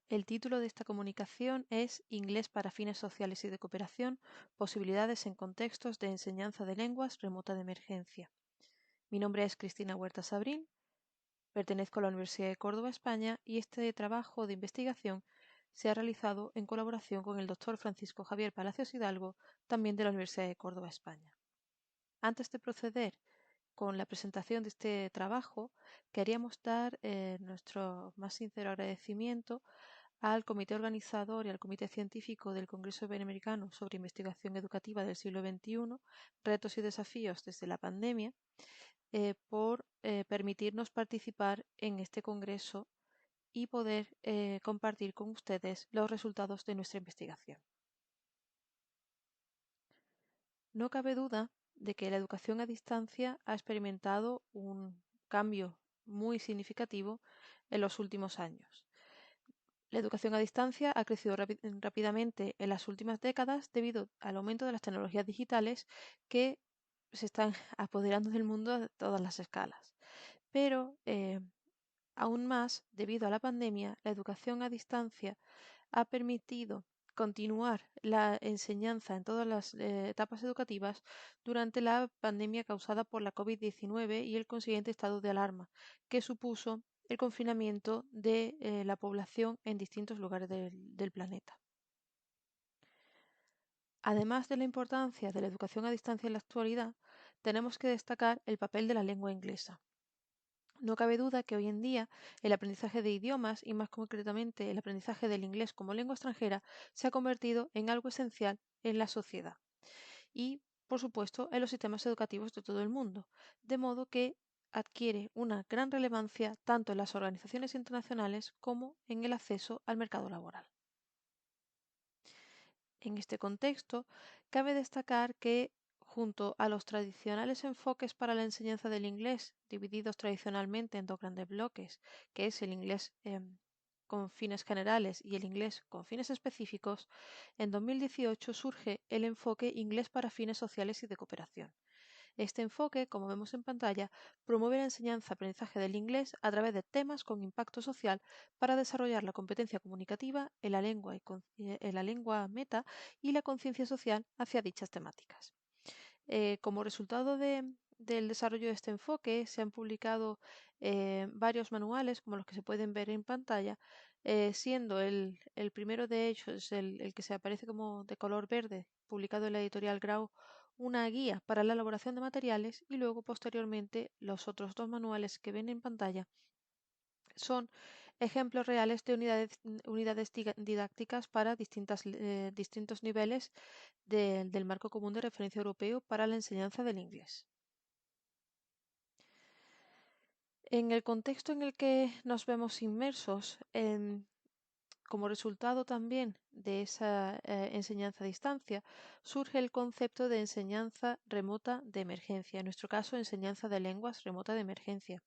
El título de esta comunicación es Inglés para fines sociales y de cooperación, posibilidades en contextos de enseñanza de lenguas remota de emergencia. Mi nombre es Cristina Huerta Sabrín, pertenezco a la Universidad de Córdoba, España, y este trabajo de investigación se ha realizado en colaboración con el doctor Francisco Javier Palacios Hidalgo, también de la Universidad de Córdoba, España. Antes de proceder con la presentación de este trabajo, queríamos dar nuestro más sincero agradecimiento al Comité Organizador y al Comité Científico del Congreso Iberoamericano sobre Investigación Educativa del siglo XXI, Retos y Desafíos desde la Pandemia, por permitirnos participar en este congreso y poder compartir con ustedes los resultados de nuestra investigación. No cabe duda de que la educación a distancia ha experimentado un cambio muy significativo en los últimos años. La educación a distancia ha crecido rápidamente en las últimas décadas debido al aumento de las tecnologías digitales que se están apoderando del mundo a todas las escalas. Pero aún más, debido a la pandemia, la educación a distancia ha permitido continuar la enseñanza en todas las etapas educativas durante la pandemia causada por la COVID-19 y el consiguiente estado de alarma, que supuso el confinamiento de la población en distintos lugares del planeta. Además de la importancia de la educación a distancia en la actualidad, tenemos que destacar el papel de la lengua inglesa. No cabe duda que hoy en día el aprendizaje de idiomas y más concretamente el aprendizaje del inglés como lengua extranjera se ha convertido en algo esencial en la sociedad y, por supuesto, en los sistemas educativos de todo el mundo, de modo que adquiere una gran relevancia tanto en las organizaciones internacionales como en el acceso al mercado laboral. En este contexto, cabe destacar que, junto a los tradicionales enfoques para la enseñanza del inglés, divididos tradicionalmente en dos grandes bloques, que es el inglés con fines generales y el inglés con fines específicos, en 2018 surge el enfoque Inglés para fines sociales y de cooperación. Este enfoque, como vemos en pantalla, promueve la enseñanza-aprendizaje del inglés a través de temas con impacto social para desarrollar la competencia comunicativa en la lengua meta y la conciencia social hacia dichas temáticas. Como resultado del desarrollo de este enfoque, se han publicado varios manuales, como los que se pueden ver en pantalla, siendo el primero de ellos el que se aparece como de color verde, publicado en la editorial Grau, una guía para la elaboración de materiales y luego posteriormente los otros dos manuales que ven en pantalla son ejemplos reales de unidades didácticas para distintos niveles del marco común de referencia europeo para la enseñanza del inglés. En el contexto en el que nos vemos inmersos, como resultado también de esa enseñanza a distancia, surge el concepto de enseñanza remota de emergencia, en nuestro caso enseñanza de lenguas remota de emergencia,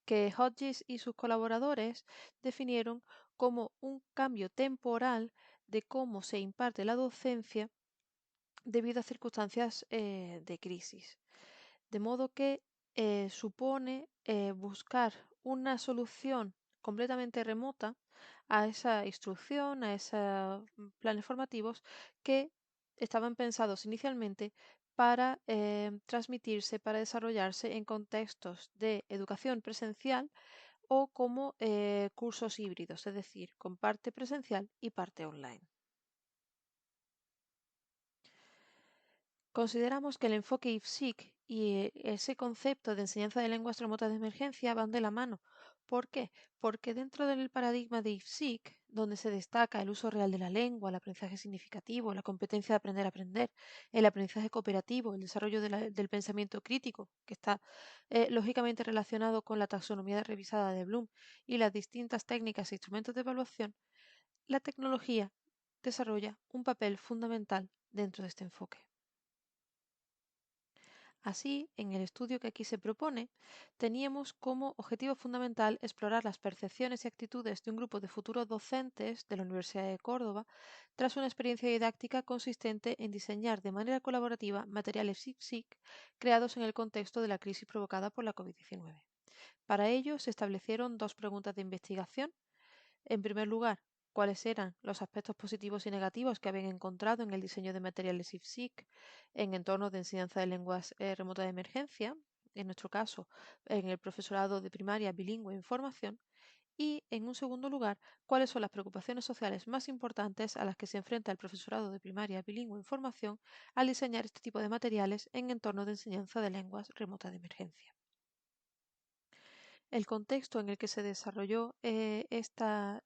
que Hodges y sus colaboradores definieron como un cambio temporal de cómo se imparte la docencia debido a circunstancias de crisis. De modo que supone buscar una solución completamente remota a esa instrucción, a esos planes formativos que estaban pensados inicialmente para transmitirse, para desarrollarse en contextos de educación presencial o como cursos híbridos, es decir, con parte presencial y parte online. Consideramos que el enfoque IFSIC y ese concepto de enseñanza de lenguas remotas de emergencia van de la mano. ¿Por qué? Porque dentro del paradigma de IFSIC, donde se destaca el uso real de la lengua, el aprendizaje significativo, la competencia de aprender a aprender, el aprendizaje cooperativo, el desarrollo del pensamiento crítico, que está lógicamente relacionado con la taxonomía revisada de Bloom y las distintas técnicas e instrumentos de evaluación, la tecnología desarrolla un papel fundamental dentro de este enfoque. Así, en el estudio que aquí se propone, teníamos como objetivo fundamental explorar las percepciones y actitudes de un grupo de futuros docentes de la Universidad de Córdoba tras una experiencia didáctica consistente en diseñar de manera colaborativa materiales IPSIC creados en el contexto de la crisis provocada por la COVID-19. Para ello, se establecieron dos preguntas de investigación. En primer lugar, cuáles eran los aspectos positivos y negativos que habían encontrado en el diseño de materiales IFSIC en entornos de enseñanza de lenguas remota de emergencia, en nuestro caso, en el profesorado de primaria bilingüe en formación, y, en un segundo lugar, cuáles son las preocupaciones sociales más importantes a las que se enfrenta el profesorado de primaria bilingüe en formación al diseñar este tipo de materiales en entornos de enseñanza de lenguas remota de emergencia. El contexto en el que se desarrolló esta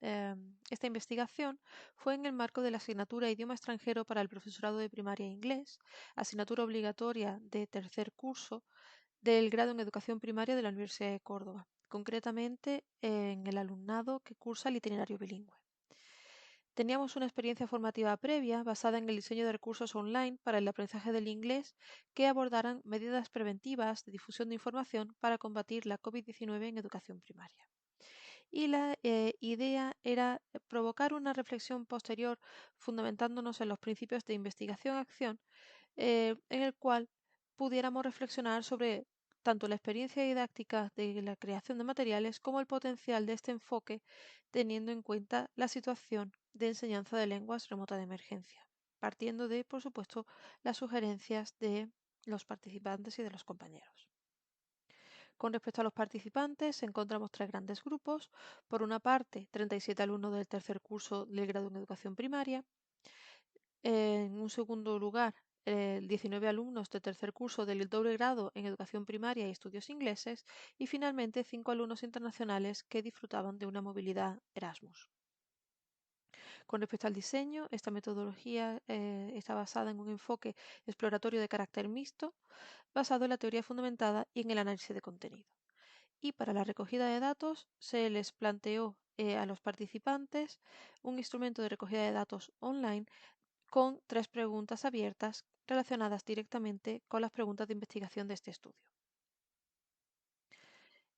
investigación fue en el marco de la asignatura Idioma extranjero para el profesorado de primaria e inglés, asignatura obligatoria de tercer curso del grado en educación primaria de la Universidad de Córdoba, concretamente en el alumnado que cursa el itinerario bilingüe. Teníamos una experiencia formativa previa basada en el diseño de recursos online para el aprendizaje del inglés que abordaran medidas preventivas de difusión de información para combatir la COVID-19 en educación primaria. Y la idea era provocar una reflexión posterior fundamentándonos en los principios de investigación-acción, en el cual pudiéramos reflexionar sobre tanto la experiencia didáctica de la creación de materiales como el potencial de este enfoque, teniendo en cuenta la situación de enseñanza de lenguas remota de emergencia, partiendo de, por supuesto, las sugerencias de los participantes y de los compañeros. Con respecto a los participantes, encontramos tres grandes grupos. Por una parte, 37 alumnos del tercer curso del grado en educación primaria. En un segundo lugar, 19 alumnos de tercer curso del doble grado en educación primaria y estudios ingleses. Y finalmente, 5 alumnos internacionales que disfrutaban de una movilidad Erasmus. Con respecto al diseño, esta metodología está basada en un enfoque exploratorio de carácter mixto, basado en la teoría fundamentada y en el análisis de contenido. Y para la recogida de datos se les planteó a los participantes un instrumento de recogida de datos online con 3 preguntas abiertas relacionadas directamente con las preguntas de investigación de este estudio.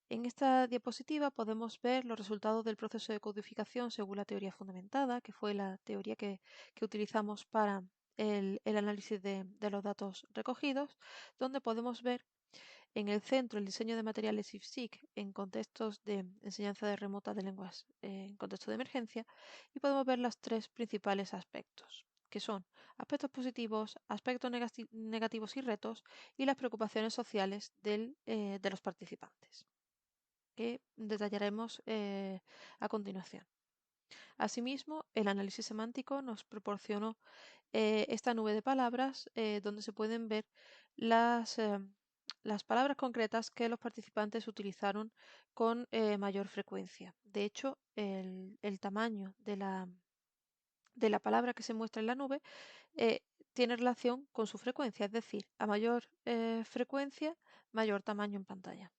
En esta diapositiva podemos ver los resultados del proceso de codificación según la teoría fundamentada, que fue la teoría que utilizamos para el análisis de los datos recogidos, donde podemos ver en el centro el diseño de materiales IFSIC en contextos de enseñanza de remota de lenguas en contexto de emergencia, y podemos ver los tres principales aspectos, que son aspectos positivos, aspectos negativos y retos, y las preocupaciones sociales de los participantes, que detallaremos a continuación. Asimismo, el análisis semántico nos proporcionó esta nube de palabras donde se pueden ver las palabras concretas que los participantes utilizaron con mayor frecuencia. De hecho, el tamaño de la palabra que se muestra en la nube tiene relación con su frecuencia, es decir, a mayor frecuencia, mayor tamaño en pantalla.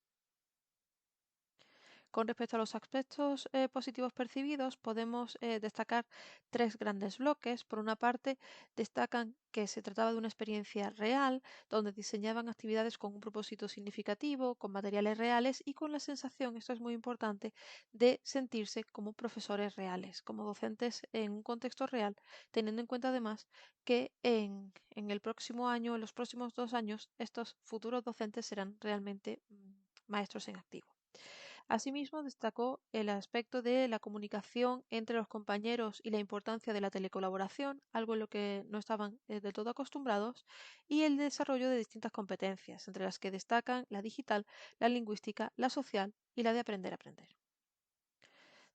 Con respecto a los aspectos positivos percibidos, podemos destacar tres grandes bloques. Por una parte, destacan que se trataba de una experiencia real, donde diseñaban actividades con un propósito significativo, con materiales reales y con la sensación, esto es muy importante, de sentirse como profesores reales, como docentes en un contexto real, teniendo en cuenta además que en el próximo año, en los próximos 2 años, estos futuros docentes serán realmente maestros en activo. Asimismo, destacó el aspecto de la comunicación entre los compañeros y la importancia de la telecolaboración, algo en lo que no estaban del todo acostumbrados, y el desarrollo de distintas competencias, entre las que destacan la digital, la lingüística, la social y la de aprender a aprender.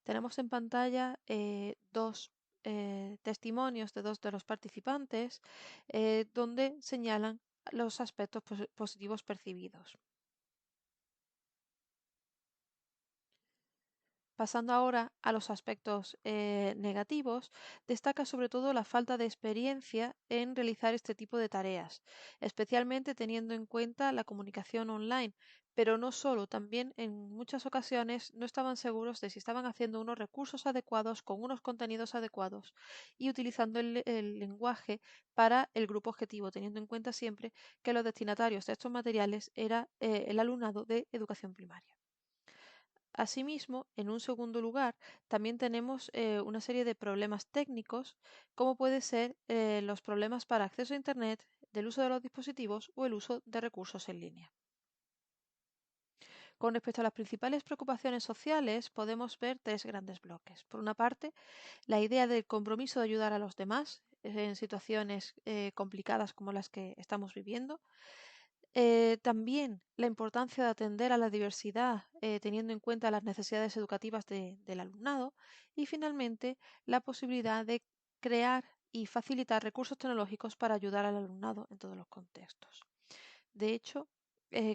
Tenemos en pantalla dos testimonios de dos de los participantes donde señalan los aspectos positivos percibidos. Pasando ahora a los aspectos negativos, destaca sobre todo la falta de experiencia en realizar este tipo de tareas, especialmente teniendo en cuenta la comunicación online, pero no solo, también en muchas ocasiones no estaban seguros de si estaban haciendo unos recursos adecuados con unos contenidos adecuados y utilizando el lenguaje para el grupo objetivo, teniendo en cuenta siempre que los destinatarios de estos materiales era el alumnado de educación primaria. Asimismo, en un segundo lugar, también tenemos una serie de problemas técnicos, como puede ser los problemas para acceso a Internet, del uso de los dispositivos o el uso de recursos en línea. Con respecto a las principales preocupaciones sociales, podemos ver tres grandes bloques. Por una parte, la idea del compromiso de ayudar a los demás en situaciones complicadas como las que estamos viviendo. También la importancia de atender a la diversidad teniendo en cuenta las necesidades educativas del alumnado. Y finalmente, la posibilidad de crear y facilitar recursos tecnológicos para ayudar al alumnado en todos los contextos. De hecho,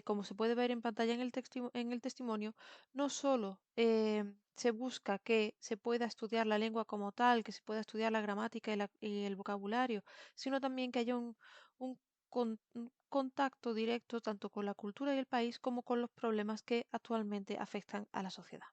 como se puede ver en pantalla en el testimonio, no solo se busca que se pueda estudiar la lengua como tal, que se pueda estudiar la gramática y el vocabulario, sino también que haya un un contacto directo tanto con la cultura y el país como con los problemas que actualmente afectan a la sociedad.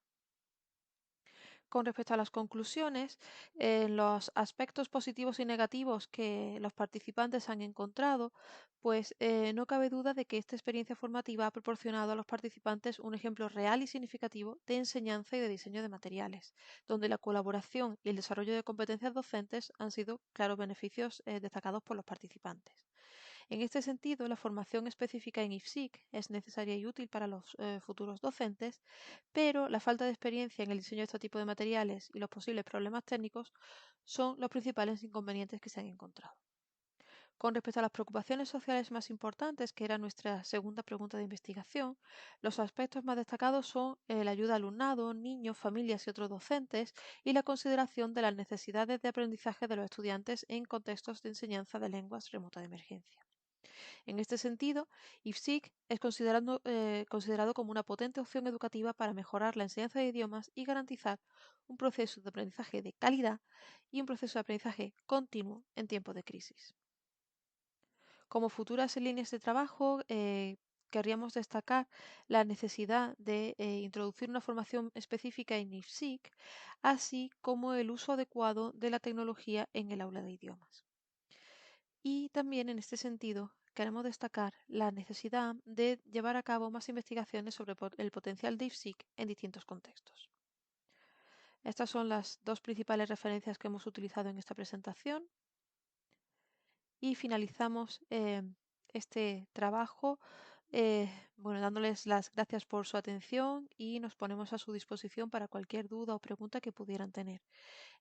Con respecto a las conclusiones, los aspectos positivos y negativos que los participantes han encontrado, pues no cabe duda de que esta experiencia formativa ha proporcionado a los participantes un ejemplo real y significativo de enseñanza y de diseño de materiales, donde la colaboración y el desarrollo de competencias docentes han sido claros beneficios destacados por los participantes. En este sentido, la formación específica en IFSIC es necesaria y útil para los futuros docentes, pero la falta de experiencia en el diseño de este tipo de materiales y los posibles problemas técnicos son los principales inconvenientes que se han encontrado. Con respecto a las preocupaciones sociales más importantes, que era nuestra segunda pregunta de investigación, los aspectos más destacados son la ayuda al alumnado, niños, familias y otros docentes y la consideración de las necesidades de aprendizaje de los estudiantes en contextos de enseñanza de lenguas remota de emergencia. En este sentido, IFSIC es considerado como una potente opción educativa para mejorar la enseñanza de idiomas y garantizar un proceso de aprendizaje de calidad y un proceso de aprendizaje continuo en tiempos de crisis. Como futuras líneas de trabajo, querríamos destacar la necesidad de introducir una formación específica en IFSIC, así como el uso adecuado de la tecnología en el aula de idiomas. Y también en este sentido queremos destacar la necesidad de llevar a cabo más investigaciones sobre el potencial de IFSIC en distintos contextos. Estas son las dos principales referencias que hemos utilizado en esta presentación y finalizamos este trabajo dándoles las gracias por su atención y nos ponemos a su disposición para cualquier duda o pregunta que pudieran tener.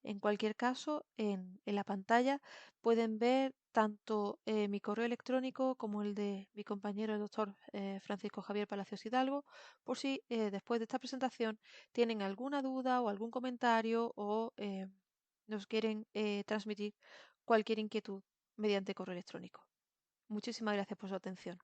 En cualquier caso, en la pantalla pueden ver tanto mi correo electrónico como el de mi compañero, el doctor Francisco Javier Palacios Hidalgo, por si después de esta presentación tienen alguna duda o algún comentario o nos quieren transmitir cualquier inquietud mediante correo electrónico. Muchísimas gracias por su atención.